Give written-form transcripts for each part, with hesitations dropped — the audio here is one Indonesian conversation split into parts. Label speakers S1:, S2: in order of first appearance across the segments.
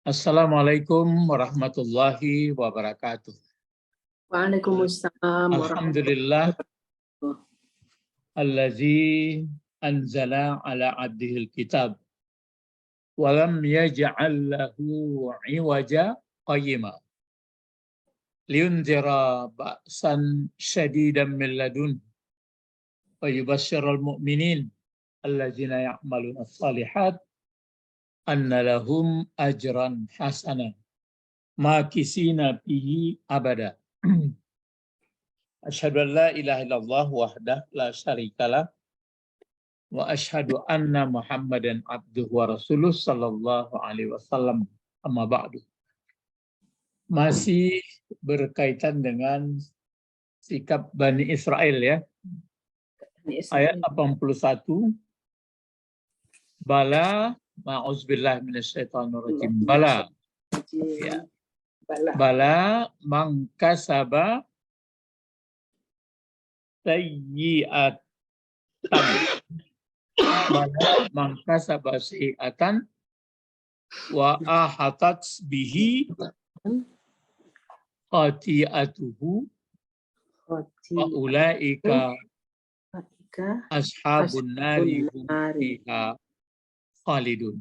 S1: Assalamualaikum warahmatullahi wabarakatuh.
S2: Waalaikumsalam
S1: Alhamdulillah
S2: warahmatullahi
S1: allazi anzala ala abdihil kitab walam yaj'al lahu iwaja qayyima liyunzira ba'san syadidan min ladun wa yubashshiral mu'minin allazina ya'maluna shalihat anna lahum ajran hasanan makisina fihi abada. Asyhadu an la ilaha illallah wahdah la syarikalah wa asyhadu anna Muhammadan abduhu wa rasuluh sallallahu alaihi wasallam. Amma ba'du. Masih berkaitan dengan sikap Bani Israel ya. Ayat 81. Bala ma'uzbillah minasyaitonirrajim. Bala. Ya. Bala mangkasaba sayyi'atan. Bala mangkasaba sayyi'atan wa ahatat bihi khati'atuhu wa ulaika ashabun nari hum fiha khalidun.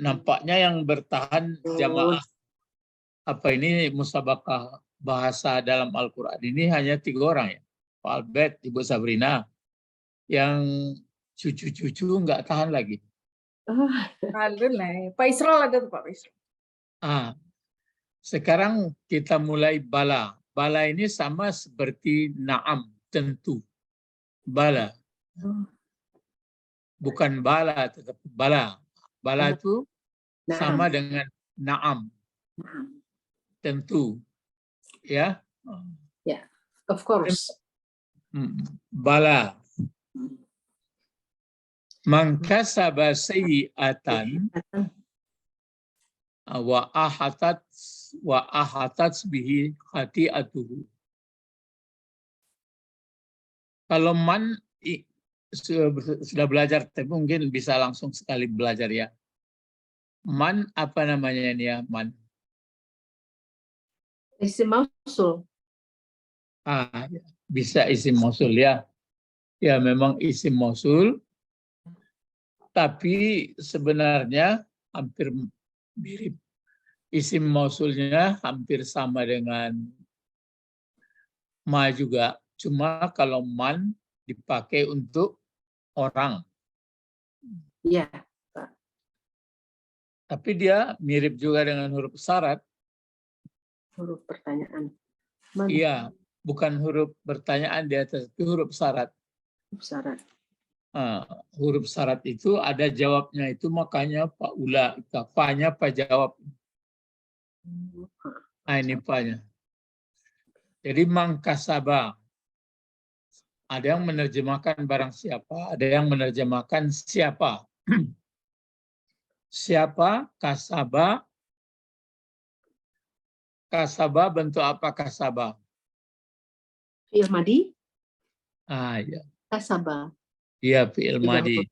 S1: Nampaknya yang bertahan jamaah ini musabaqah bahasa dalam Al-Quran ini hanya 3 orang ya. Pak Albert, Ibu Sabrina. Yang cucu-cucu nggak tahan lagi.
S3: Alhamdulillah. Pak Isral ada tuh Pak Isral.
S1: Sekarang kita mulai bala. Bala ini sama seperti na'am, tentu. Bala. Bukan bala, tetap bala. Bala itu sama dengan na'am. Tentu. Ya.
S2: Ya, of course.
S1: Bala. Mangkasaba sayyi'atan wa ahatat bihi khati'atuhu. Kalau man sudah belajar, tapi mungkin bisa langsung sekali belajar ya. Man apa namanya ini ya, man?
S2: Isim mausul.
S1: Ya. Bisa isim mausul ya. Ya memang isim mausul. Tapi sebenarnya hampir mirip. Isim mausulnya hampir sama dengan ma juga. Cuma kalau man dipakai untuk orang.
S2: Iya.
S1: Tapi dia mirip juga dengan huruf syarat.
S2: Huruf pertanyaan.
S1: Iya, bukan huruf pertanyaan di atas, itu huruf syarat.
S2: Huruf syarat.
S1: Huruf syarat itu ada jawabnya itu, makanya Pak fa-nya pa jawab. Ini pa-nya. Jadi mangkasaba. Ada yang menerjemahkan barang siapa, ada yang menerjemahkan siapa. Siapa, kasaba. Kasaba bentuk apa kasaba?
S2: Fi'il madi.
S1: Ya.
S2: Kasaba.
S1: Iya, fi'il madi.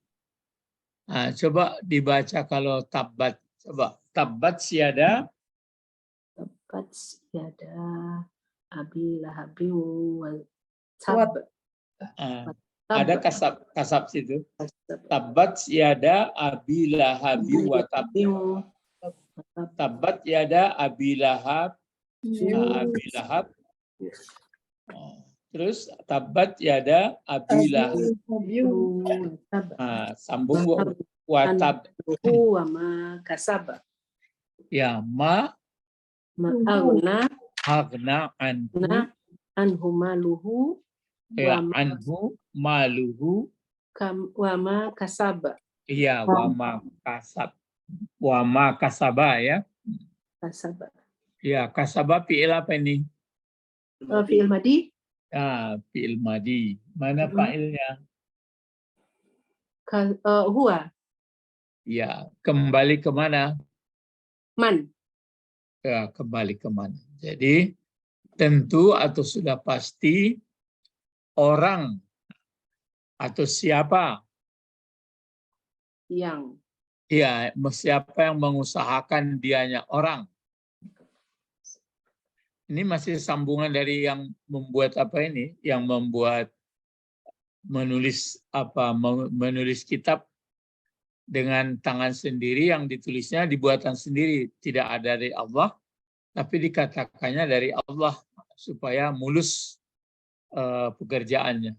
S1: Coba dibaca kalau tabbat. Coba tabbat siada.
S2: Tabbat siada abi lahabi wal tab.
S1: Ada kasab situ. Tabbat siada abi lahabi wa tab. Tabbat siada abi lahab. Abi lahab. Terus tabat yada abi lahab. Sambung watab.
S2: Wa ma kasaba.
S1: Ya, ma agna
S2: anhu maluhu.
S1: Ya, anhu maluhu.
S2: Wa ma kasaba.
S1: Iya, wa ma kasab. Wa ma kasaba ya.
S2: Kasaba.
S1: Ya, kasaba fi'il apa ini?
S2: Fi'il madi.
S1: Fi'il madi. Mana fa'ilnya?
S2: Huwa.
S1: Ya, kembali ke mana?
S2: Man.
S1: Ya, kembali ke mana? Jadi, tentu atau sudah pasti orang atau siapa.
S2: yang.
S1: Ya, siapa yang mengusahakan dianya orang. Ini masih sambungan dari yang membuat apa ini, yang membuat menulis kitab dengan tangan sendiri, yang ditulisnya dibuatan sendiri, tidak ada dari Allah, tapi dikatakannya dari Allah supaya mulus pekerjaannya.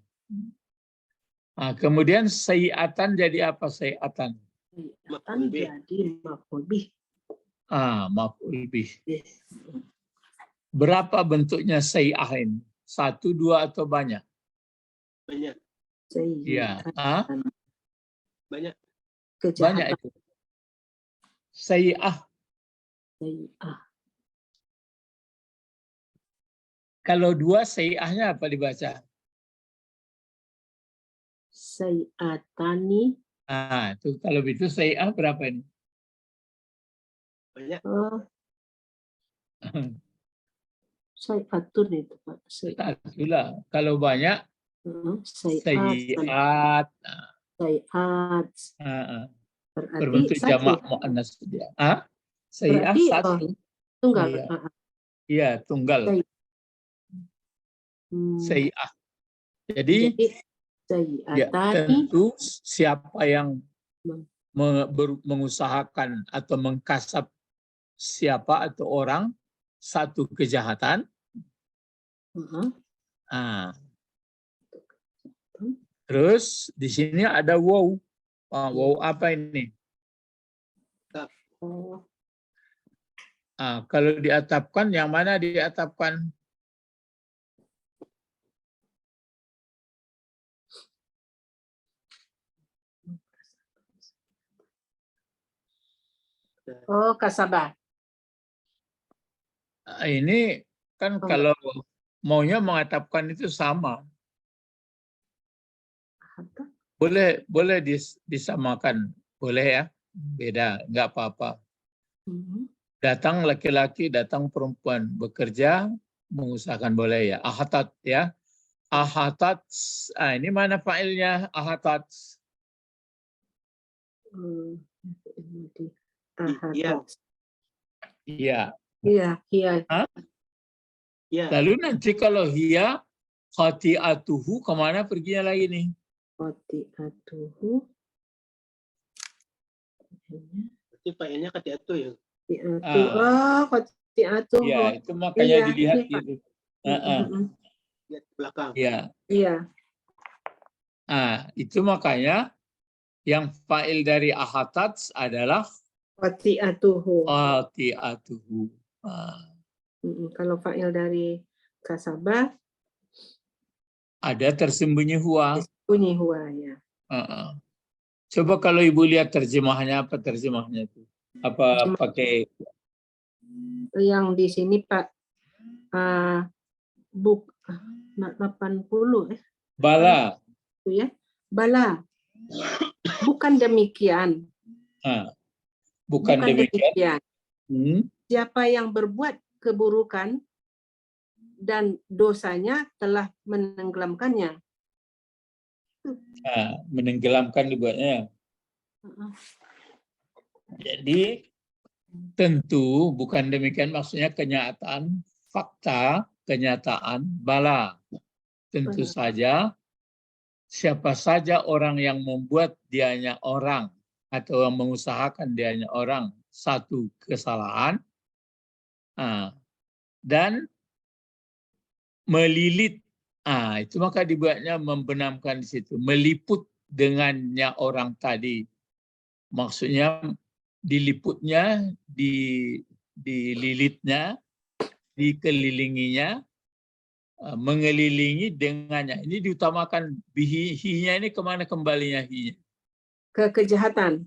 S1: Nah, kemudian sayiatan jadi apa sayiatan?
S2: Akan jadi maf'ul bih.
S1: Maf'ul bih. Berapa bentuknya sayi'ah ini? 1, 2 atau banyak?
S3: Banyak.
S1: Iya.
S3: Banyak.
S1: Banyak itu. Sayi'ah. Kalau 2 sayi'ahnya apa dibaca?
S2: Sayi'atani.
S1: Itu kalau itu sayi'ah berapa ini?
S3: Banyak.
S2: Sayi'atun itu Pak.
S1: Itulah. Kalau banyak sayi'at.
S2: Sayi'at.
S1: Berbentuk jamak muannas dia. Sayi'ah satu.
S2: Tunggal.
S1: Iya, tunggal. Sayi'ah. Jadi ya, tentu siapa yang mengusahakan atau mengkasab siapa atau orang satu kejahatan. Terus di sini ada waw. Waw apa ini? Kalau diatapkan, yang mana diatapkan?
S2: Kasabah.
S1: Ini kan kalau maunya mengatapkan itu sama. Boleh disamakan, boleh ya, beda, nggak apa-apa. Datang laki-laki, datang perempuan, bekerja, mengusahakan, boleh ya. Ahatat ya, ahatat. Ini mana fa'ilnya ahatat? Iya. Lalu nanti kalau hiya khati'atuhu, kemana perginya lagi nih?
S2: Khati'atuhu.
S3: Berarti fa'ilnya khati'atu ya?
S2: Khati'atuhu.
S1: Ya, itu makanya dilihat gitu.
S3: Lihat belakang.
S2: Iya.
S1: Itu makanya yang fa'il dari ahatat adalah
S2: Khati'atuhu.
S1: khati'atuhu.
S2: Kalau fa'il dari kasabah
S1: ada tersembunyi huwa.
S2: Tersembunyi huwa ya.
S1: Coba kalau Ibu lihat terjemahnya, apa terjemahnya itu? Apa pakai
S2: yang di sini Pak? Buk 80
S1: bala.
S2: Itu ya. Bala. Bukan demikian.
S1: Bukan demikian.
S2: Siapa yang berbuat keburukan dan dosanya telah menenggelamkannya.
S1: Menenggelamkan dibuatnya. Jadi tentu bukan demikian, maksudnya kenyataan, fakta, kenyataan, bala. Tentu saja siapa saja orang yang membuat dianya orang atau yang mengusahakan dianya orang satu kesalahan dan melilit, itu maka dibuatnya membenamkan di situ, meliput dengannya orang tadi. Maksudnya diliputnya, dililitnya, dikelilinginya, mengelilingi dengannya. Ini diutamakan hinya ini kemana kembalinya hinya?
S2: Ke kejahatan.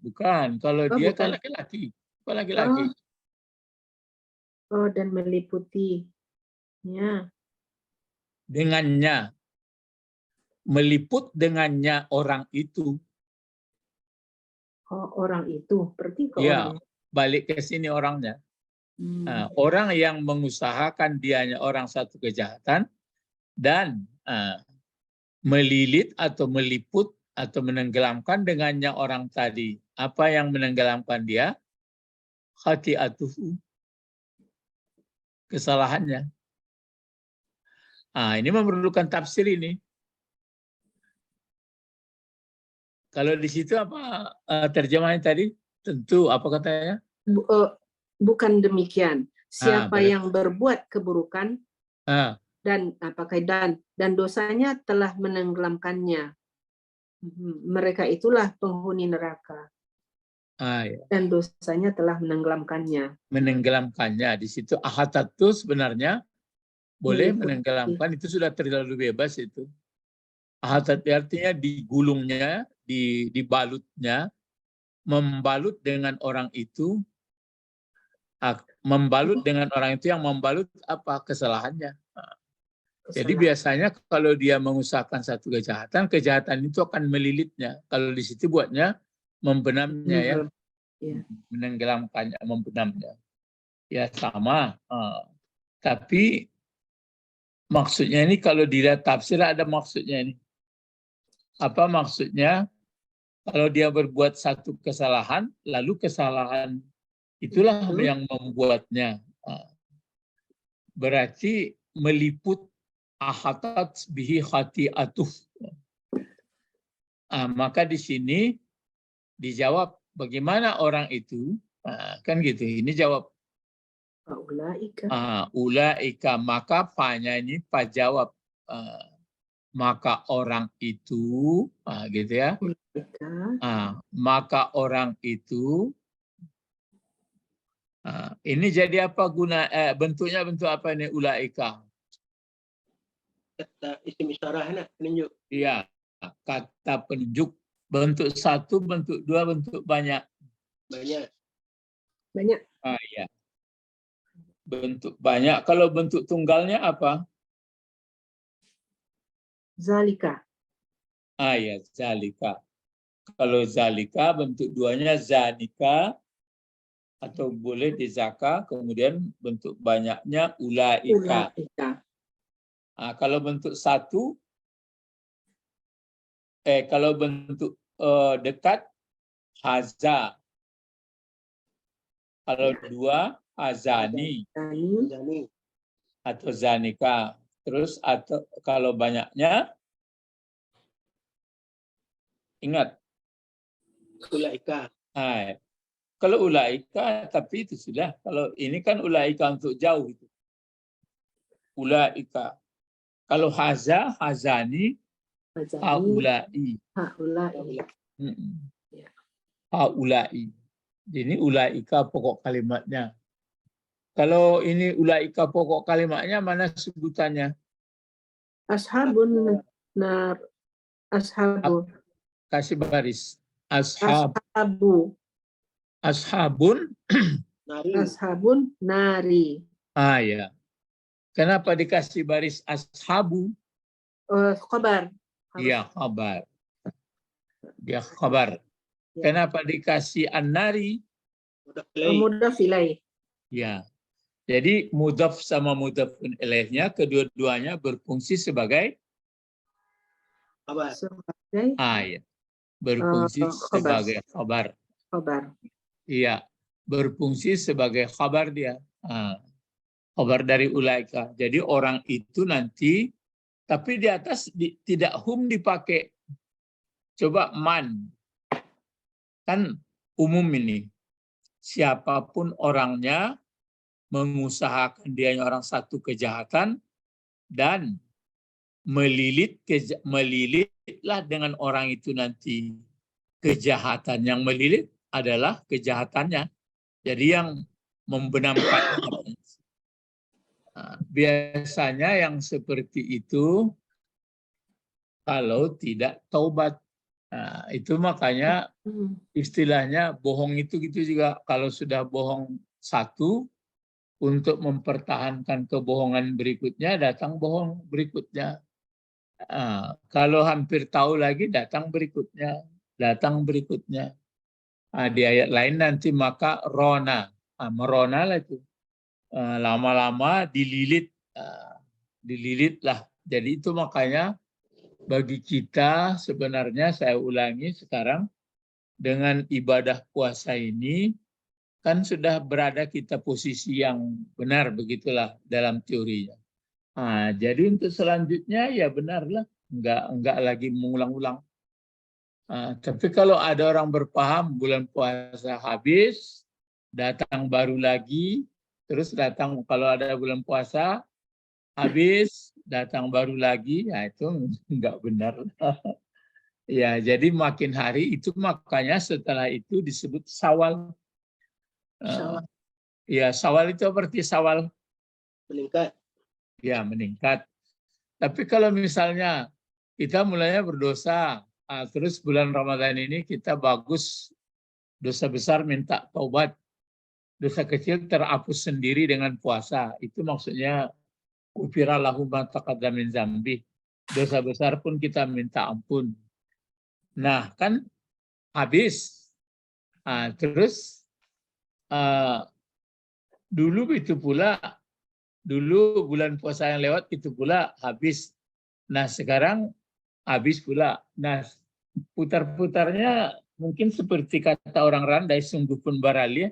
S1: Bukan. Kalau dia
S2: bukan.
S1: kan laki-laki. Bukan laki-laki.
S2: Dan meliputi. Ya.
S1: Dengannya. Meliput dengannya orang itu.
S2: Orang itu. Berarti ke
S1: ya,
S2: orang.
S1: Balik ke sini orangnya. Orang yang mengusahakan dianya orang satu kejahatan dan melilit atau meliput atau menenggelamkan dengannya orang tadi. Apa yang menenggelamkan dia? Khati'atuhu, kesalahannya. Ini memerlukan tafsir ini. Kalau di situ apa terjemahannya tadi? Tentu, apa katanya?
S2: Bukan demikian. Siapa
S1: berarti-
S2: yang berbuat keburukan dan dosanya telah menenggelamkannya. Mereka itulah penghuni neraka.
S1: Ya.
S2: Dan dosanya telah menenggelamkannya.
S1: Menenggelamkannya. Di situ ahatatu sebenarnya boleh
S2: Meliputi.
S1: menenggelamkan, itu sudah terlalu bebas itu. Ahatat artinya digulungnya, dibalutnya, membalut dengan orang itu, yang membalut apa kesalahannya. Jadi biasanya kalau dia mengusahakan satu kejahatan itu akan melilitnya. Kalau di situ buatnya membenamnya ya. Menenggelamkannya, membenamnya. Ya sama. Tapi maksudnya ini kalau dilihat tafsir ada maksudnya ini. Apa maksudnya? Kalau dia berbuat satu kesalahan, lalu kesalahan itulah yang membuatnya. Berarti meliput ahatat bihi khati'atuh. Maka di sini dijawab bagaimana orang itu, kan gitu. Ini jawab. Ulaika, maka fanya ini pak jawab. Maka orang itu, gitu ya. Maka orang itu, ini jadi apa guna? Bentuknya bentuk apa ini ulaika?
S3: Kata isim isyarah penunjuk.
S1: Iya, kata penunjuk. Bentuk satu, bentuk dua, bentuk banyak.
S2: Banyak.
S1: Iya. Bentuk banyak. Kalau bentuk tunggalnya apa?
S2: Zalika.
S1: Ya, zalika. Kalau zalika bentuk duanya zanika, atau boleh dizaka, kemudian bentuk banyaknya ulaika. Kalau bentuk satu, kalau bentuk dekat haza. Kalau dua hazani atau zanika. Terus atau kalau banyaknya ingat
S3: ulaika.
S1: Kalau ulaika tapi itu sudah. Kalau ini kan ulaika untuk jauh itu. Ulaika. Kalau haza, hazani, haulai. Haulai. Ini ulaika pokok kalimatnya. Kalau ini ulaika pokok kalimatnya, mana sebutannya?
S2: Ashabun nar. Ashabu.
S1: Kasih baris.
S2: Ashabu.
S1: Ashabun.
S2: Ashabun nari.
S1: Ya. Kenapa dikasih baris ashabu?
S2: Khabar.
S1: Iya, khabar. Dia khabar. Kenapa dikasih an-nari?
S2: Mudhaf ilaih.
S1: Ya. Jadi mudhaf sama mudhafun ilaihnya kedua-duanya berfungsi sebagai
S3: khabar.
S1: Ya. Berfungsi sebagai khabar. Iya, berfungsi sebagai khabar dia. Khabar dari ulaika. Jadi orang itu nanti, tapi di atas tidak hum dipakai. Coba man. Kan umum ini. Siapapun orangnya mengusahakan dia orang satu kejahatan dan melilitlah dengan orang itu nanti kejahatan. Yang melilit adalah kejahatannya. Jadi yang membenamkan. Biasanya yang seperti itu kalau tidak taubat. Itu makanya istilahnya bohong itu gitu juga. Kalau sudah bohong satu, untuk mempertahankan kebohongan berikutnya, datang bohong berikutnya. Kalau hampir tahu lagi, datang berikutnya. Di ayat lain nanti maka rona. Merona lah itu. Lama-lama dililitlah. Jadi itu makanya bagi kita sebenarnya saya ulangi sekarang dengan ibadah puasa ini kan sudah berada kita posisi yang benar begitulah dalam teorinya. Nah, jadi untuk selanjutnya ya benarlah enggak lagi mengulang-ulang. Tapi kalau ada orang berpaham bulan puasa habis, datang baru lagi, terus datang kalau ada bulan puasa habis, datang baru lagi, ya itu enggak benar. Ya, jadi makin hari itu makanya setelah itu disebut Syawal.
S2: Syawal.
S1: Ya, Syawal itu berarti Syawal.
S3: Meningkat.
S1: Ya, meningkat. Tapi kalau misalnya kita mulainya berdosa, terus bulan Ramadan ini kita bagus, dosa besar minta taubat, dosa kecil terhapus sendiri dengan puasa. Itu maksudnya ufira lahu ma taqaddama min dzambi. Dosa besar pun kita minta ampun. Nah, kan habis. Terus dulu itu pula, dulu bulan puasa yang lewat itu pula habis. Nah, sekarang habis pula. Nah, putar-putarnya mungkin seperti kata orang Randai, sungguh pun barali.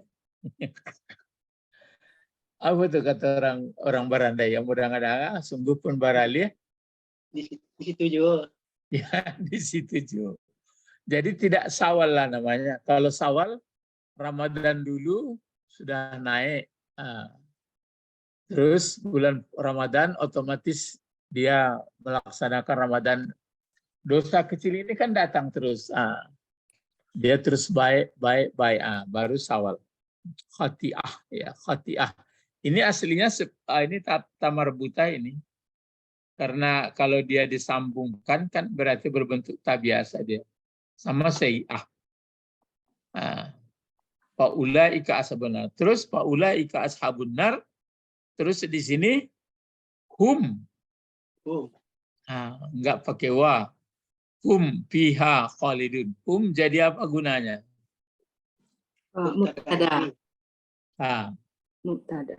S1: Apa tuh kata orang Barandai yang mudah-mudahan sungguh pun barali.
S3: Di situ juga.
S1: Ya, di situ juga. Jadi tidak Syawal lah namanya. Kalau Syawal Ramadan dulu sudah naik. Terus bulan Ramadan otomatis dia melaksanakan Ramadan. Dosa kecil ini kan datang terus. Dia terus baik. Baru Syawal. Khati'ah. Ya, khati'ah. Ini aslinya ini tata marbuta ini. Karena kalau dia disambungkan kan berarti berbentuk tak biasa dia. Sama sayi'ah. Faulaika ashabun nar. Terus faulaika ashabun nar. Terus di sini hum. Enggak pakai wa. Hum fiha khalidun. Hum jadi apa gunanya?
S2: Mubtada. Mubtada.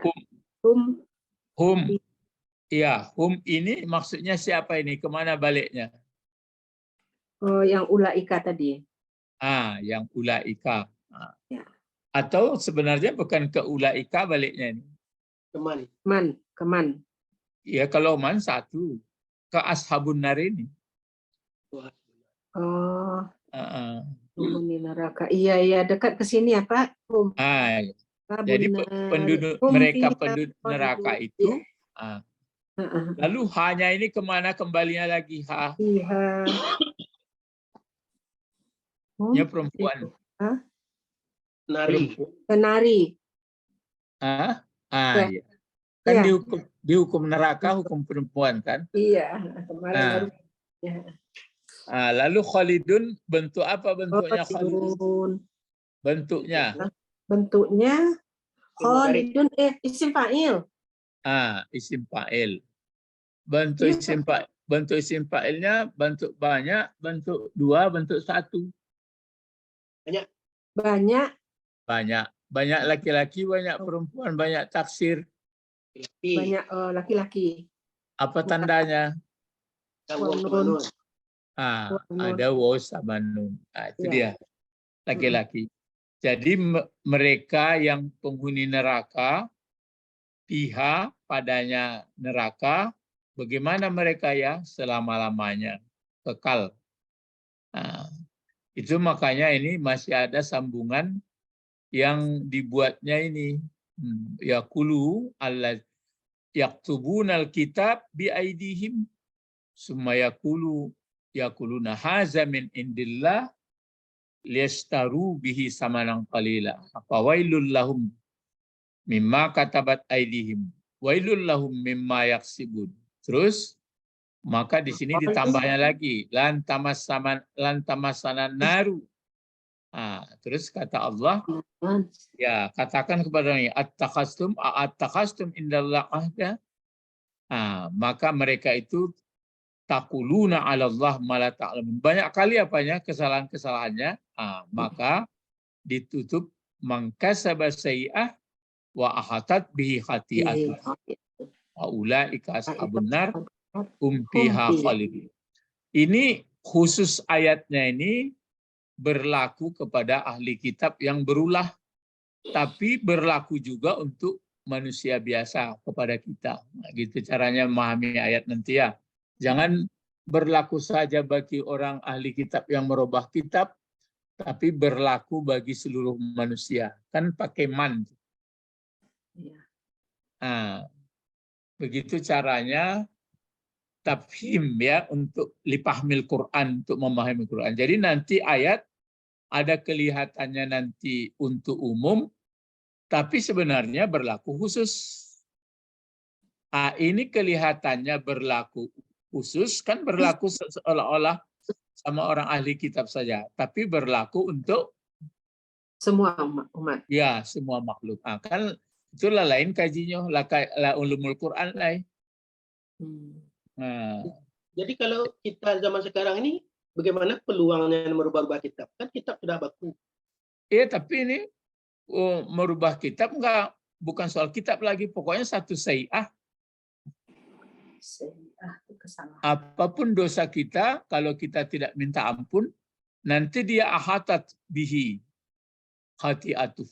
S1: Hum. Ya, hum ini maksudnya siapa ini? Kemana baliknya?
S2: Yang ulaika tadi.
S1: Yang ulaika.
S2: Ya.
S1: Atau sebenarnya bukan ke ulaika baliknya ini.
S2: Keman.
S1: Ya, kalau man satu. Ke ashabun nar ini.
S2: Penghuni neraka. Iya, dekat ke sini ya, Pak.
S1: Jadi penduduk neraka itu. Lalu hanya ini kemana kembalinya lagi?
S2: Iya.
S1: Ya perempuan.
S2: Nari.
S1: Iya. Kan dihukum neraka, hukum perempuan kan?
S2: Iya. Kemarin
S1: lalu khalidun bentuk apa bentuknya khalidun? Bentuknya
S2: khalidun isim fa'il.
S1: Isim fa'il. Bentuk isim fa'ilnya bentuk banyak, bentuk dua, bentuk satu. Banyak laki-laki, banyak perempuan, banyak taksir.
S2: Banyak laki-laki.
S1: Apa tandanya? Ada waw sama nun. Itu dia. Laki-laki. Jadi mereka yang penghuni neraka, pihak padanya neraka, bagaimana mereka ya? Selama-lamanya. Kekal. Itu makanya ini masih ada sambungan yang dibuatnya ini. Yaqulu allaz yaktubunal kitab bi aidihim summa yaquluna haza min indillah liyastaru bihi samanan qalila fawailul lahum mimma katabat aidihim wailul lahum mimma yaksibun. Terus maka di sini ditambahnya lagi lan tamassanan naru. Terus kata Allah, ya katakan kepadanya at-takhastum indallah ahda. Maka mereka itu taquluna 'ala Allah ma la ta'lamun. Banyak kali apanya kesalahan-kesalahannya. Maka ditutup mangkasaba sayi'ah wa ahatat bihi khati'atu. Wa ulaika ashabun nar hum fiha khalidun. Ini khusus ayatnya ini berlaku kepada ahli kitab yang berulah, tapi berlaku juga untuk manusia biasa kepada kita. Nah, gitu caranya memahami ayat nanti ya. Jangan berlaku saja bagi orang ahli kitab yang merubah kitab, tapi berlaku bagi seluruh manusia. Kan pakai man.
S2: Iya.
S1: Nah, begitu caranya tafhim ya untuk lipahmil Quran, untuk memahami Quran. Jadi nanti ayat ada kelihatannya nanti untuk umum, tapi sebenarnya berlaku khusus. Ini kelihatannya berlaku khusus, kan berlaku seolah-olah sama orang ahli kitab saja, tapi berlaku untuk
S2: Semua umat.
S1: ya semua makhluk. Kan itulah lain kajinya, la ulumul Quran lah. Nah,
S3: Jadi kalau kita zaman sekarang ini, bagaimana peluangnya merubah-rubah kitab? Kan kitab sudah baku.
S1: iya tapi ini merubah kitab bukan soal kitab lagi, pokoknya satu sayi'ah.
S2: Kesalahan.
S1: Apapun dosa kita, kalau kita tidak minta ampun, nanti dia ahatat bihi khati'atuh.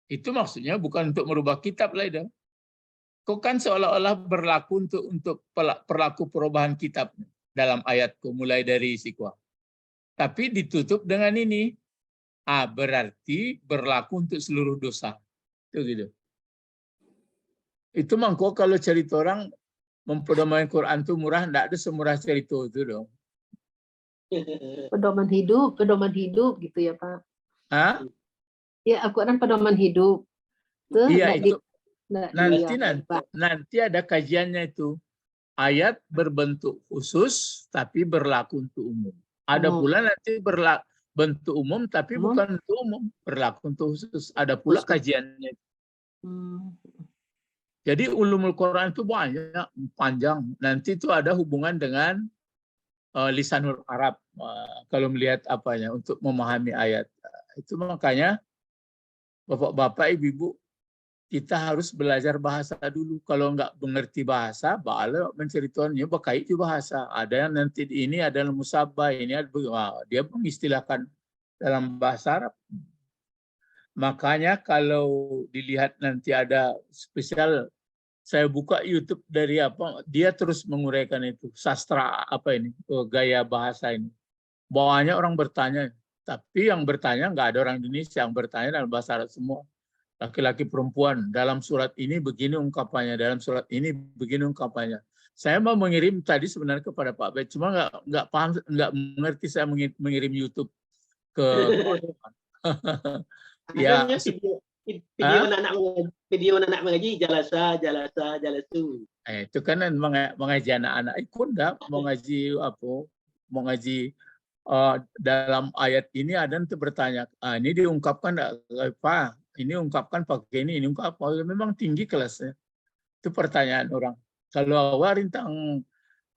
S1: Itu maksudnya bukan untuk merubah kitab lah itu. Kok kan seolah-olah berlaku untuk perlaku perubahan kitab dalam ayatku mulai dari sikwa. Tapi ditutup dengan ini. Berarti berlaku untuk seluruh dosa. Itu gitu. Itu mangko kalau cerita orang mempedoman Quran itu murah, enggak ada semurah cerita itu dong.
S2: Pedoman hidup gitu ya Pak.
S1: Hah?
S2: Ya, Al-Quran pedoman hidup. Tuh,
S1: Iya itu.
S2: nanti
S1: Nanti ada kajiannya itu. Ayat berbentuk khusus tapi berlaku untuk umum. Ada pula nanti bentuk umum tapi bukan untuk umum, berlaku untuk khusus. Ada pula kajiannya. Jadi ulumul Quran itu banyak, panjang. Nanti itu ada hubungan dengan lisanul Arab kalau melihat apanya untuk memahami ayat. Itu makanya Bapak-bapak, ibu-ibu, kita harus belajar bahasa dulu. Kalau nggak mengerti bahasa, bala menceritakannya berkait di bahasa. Ada yang nanti ini adalah musabah, ini dia mengistilahkan dalam bahasa Arab. Makanya kalau dilihat nanti ada spesial, saya buka YouTube dari dia terus menguraikan itu sastra gaya bahasa ini. Banyak orang bertanya, tapi yang bertanya nggak ada orang Indonesia, yang bertanya dalam bahasa Arab semua. Laki-laki perempuan, dalam surat ini begini ungkapannya, dalam surat ini begini ungkapannya. Saya mau mengirim tadi sebenarnya kepada Pak Bet, cuma nggak paham, nggak mengerti saya mengirim YouTube ke ya
S3: video anak mengaji jalasu.
S1: Itu kan mengaji anak-anak ikut mau ngaji mau ngaji dalam ayat ini ada nanti bertanya, ini diungkapkan apa? Ini ungkapkan pakai ini ungkapkan, memang tinggi kelasnya. Itu pertanyaan orang. Kalau awal rintang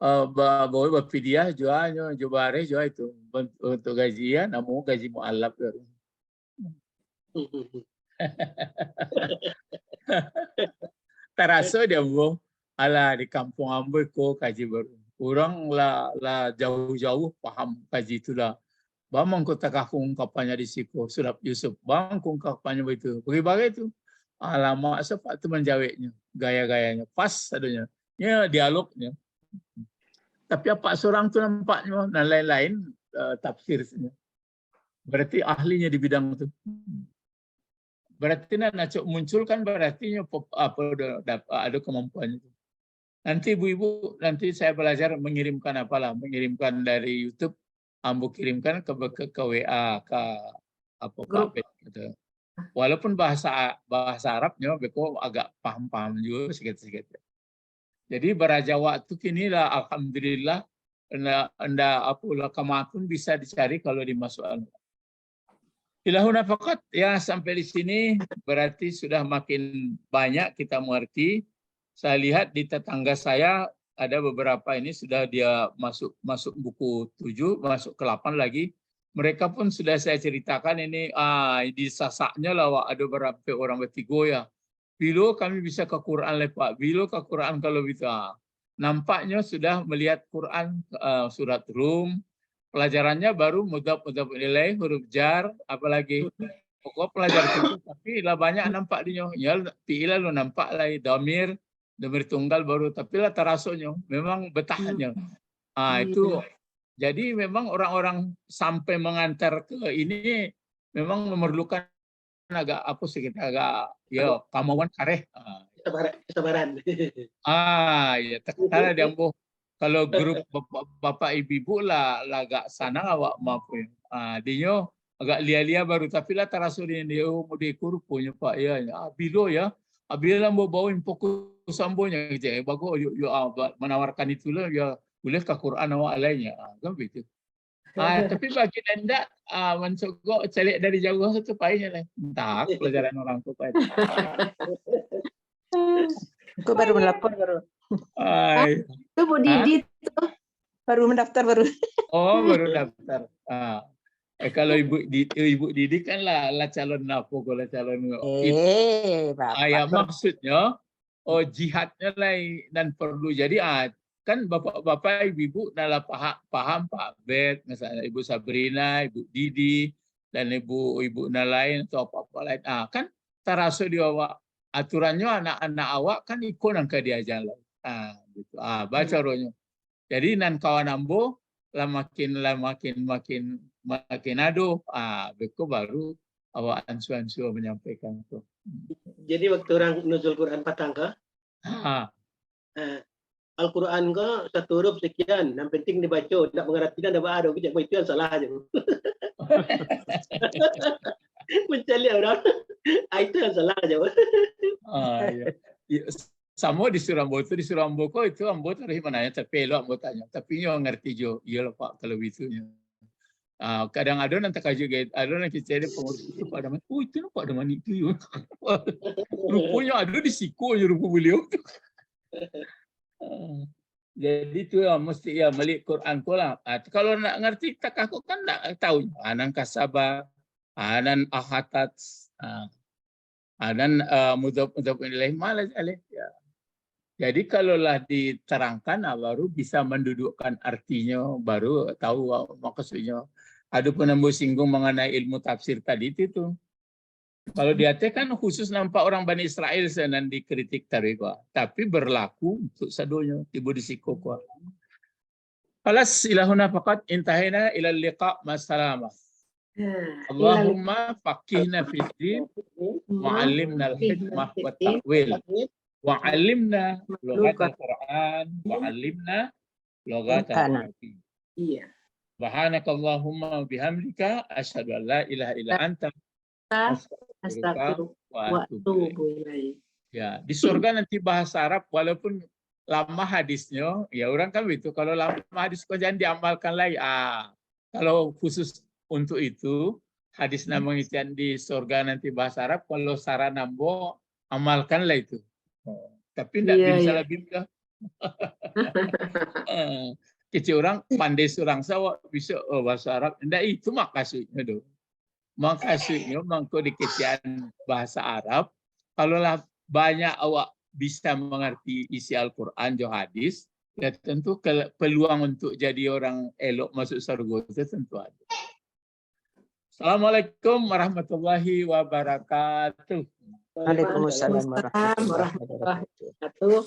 S1: bawa bapidiah jualnya jubare jual itu untuk gajian, namun gaji mualaf. Terasa dia ala di kampung Amboi ko kaji baru. Orang lah jauh-jauh paham kaji itulah. Bang kau takah ungkapannya di siku Surab Yusuf. Bang ungkapannya begitu. Bagaimana itu? Alamak sepak itu menjawabnya, gaya-gayanya pas adanya. Ya dialognya. Tapi apa seorang itu nampaknya dan lain-lain tafsirnya. Berarti ahlinya di bidang itu. Berarti nak muncul kan berarti ada kemampuan itu. Nanti ibu-ibu, nanti saya belajar mengirimkan mengirimkan dari YouTube, ambo kirimkan ke WA, ke grup gitu. Walaupun bahasa Arabnya beko agak paham juga sedikit. Jadi beraja waktu kini lah alhamdulillah kamatun bisa dicari kalau dimasukkan. Ilahuna fakat ya sampai di sini berarti sudah makin banyak kita mengerti. Saya lihat di tetangga saya ada beberapa ini sudah dia masuk buku 7, masuk ke 8 lagi. Mereka pun sudah saya ceritakan ini di sasaknya lah ada berapa orang bertiga ya. Bilo kami bisa ke Quran lepak, bilo ke Quran kalau bisa. nampaknya sudah melihat Quran surat Rum, pelajarannya baru mudhaf ilaih, huruf jar, apalagi pokok pelajar itu, tapi lah banyak nampak dia. Ya fi'il lo nampak lah damir tunggal baru, tapi lah terasuknya memang betahnya. Itu jadi memang orang-orang sampai mengantar ke ini memang memerlukan agak apa sedikit agak ya kemauan kareh.
S3: Kesabaran.
S1: Ya terkadang dia kalau grup bapak ibu lah agak sana awak maafin. Dia agak lia-lia baru tapi lah terasurin dia mau dikur punya pak ya bilo ya. Bila mau bawain fokus sambonya gitu. Bagus menawarkan itulah ya boleh ke Quran awak lainnya. Kan begitu. Tapi bagi anda mencoba cari dari jauh itu payahnya lah. Entah pelajaran orang tua payah.
S4: Aku baru melapor baru.
S2: Itu Bu Didi tuh.
S4: Baru mendaftar baru.
S1: Oh, baru daftar. Kalau ibu Didi kan lah calon napo kalau calon.
S4: Bapak.
S1: Ya maksudnya jihadnya lah dan perlu jadi kan bapak-bapak ibu adalah paham Pak Bet, misalnya Ibu Sabrina, Ibu Didi dan ibu lain atau apa-apa lain. Kan terasa di awak aturannya anak-anak awak kan ikut ke dia jalan. Gitu. Baca rohnya. Jadi nan kawan ambo lah makin aduh. Beko baru awak ansu-ansu menyampaikan itu.
S3: Jadi waktu orang nuzul Quran patangka, Al-Quran ke satu huruf sekian, yang penting dibaca, tidak mengerti dan tidak ada, itu yang salah aja. Mencari orang, itu yang salah aja.
S1: Ya. Sama di Surambo itu ambo terus mana ya tapi lo ambo tanya tapi nyo ngerti jo iya lo Pak kalau itunya kadang ada nanti kaji ada nanti cari pengurus itu pada mana itu lo Pak mana itu yo rupanya ada di siku rupa beliau jadi itu ya mesti ya melik Quran lah kalau nak ngerti tak aku kan nak tahu anan kasaba anan ahatat dan mudhaf ilaih malah ya. Jadi kalaulah diterangkan baru bisa mendudukkan artinya, baru tahu maksudnya. Ada pun ambo singgung mengenai ilmu tafsir tadi itu. Kalau dia kan khusus nampak orang Bani Israel senan dikritik tadi Pak. Tapi berlaku untuk sadonya tiba di siko Pak. Alas ilahuna faqat intahina ila liqa masalamah. Allahumma faqihna fid din wa 'allimna al-hikmah wa ta'wil. Wa'alimna lughatal Quran, wa'alimna lughatal Arabi.
S3: Iya.
S1: Subhanakallahumma bihamdika asyhadu an la ilaha illa anta astaghfiruka wa atubu ilaik. Ya, di surga nanti bahasa Arab walaupun lama hadisnya, ya orang kan begitu. Kalau lama hadis kok jangan diamalkan lagi. Kalau khusus untuk itu hadis namanya di surga nanti bahasa Arab, kalau saran nambo amalkanlah itu. Tapi tidak bisa lebih mudah. Kecil orang pandai surang sawah bisa bahasa Arab. Tidak itu maksudnya dong. Maksudnya mangko di kecian bahasa Arab. Kalaulah banyak awak bisa mengerti isi Al-Quran jo hadis, ya tentu peluang untuk jadi orang elok masuk surga itu tentu ada. Assalamualaikum warahmatullahi wabarakatuh.
S4: Waalaikumsalam warahmatullahi wabarakatuh.